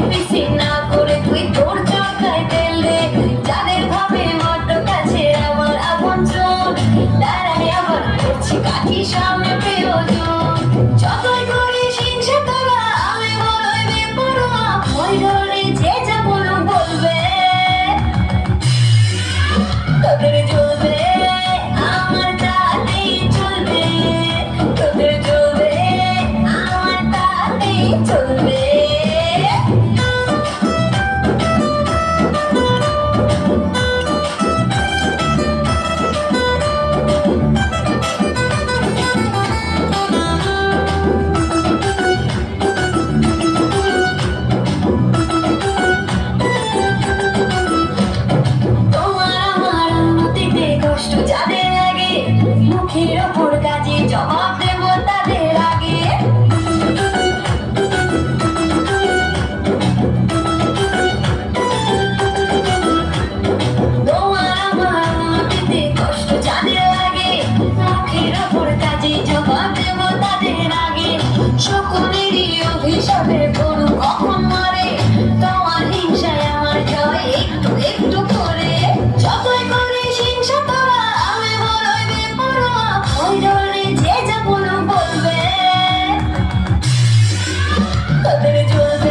পিছি না করে তুই তোর চোখায় তেল দে, যাদের ভাবে বড্ড কাছে আমার আপনজন, তারাই আবার করছে কাঠি সামনে প্রিয়জন। যতই করিস হিংসা তোরা আমি বড়ই বেপরোয়া, ওই ধরনের যে যা বলুক বলবে, তোদের জ্বলবে আমার তাতেই চলবে, তোদের জ্বলবে আমার তাতেই চলবে। তোমার আমার উন্নতিতে কষ্ট যাদের লাগে, মুখের ওপর কাজে জবাব দেব তাদের আগে। তোমার আমার উন্নতিতে কষ্ট যাদের লাগে, মুখের ওপর কাজে জবাব দেব তাদের আগে। সকলেরই অভিশাপের গরু কখন মরে, তোমার হিংসায় আমার জয় একটু একটু করে। যতই করিস হিংসা তোরা আমি বড়ই বেপরোয়া, ওই ধরনের যে যা বলুক বলবে, তোদের জ্বলবে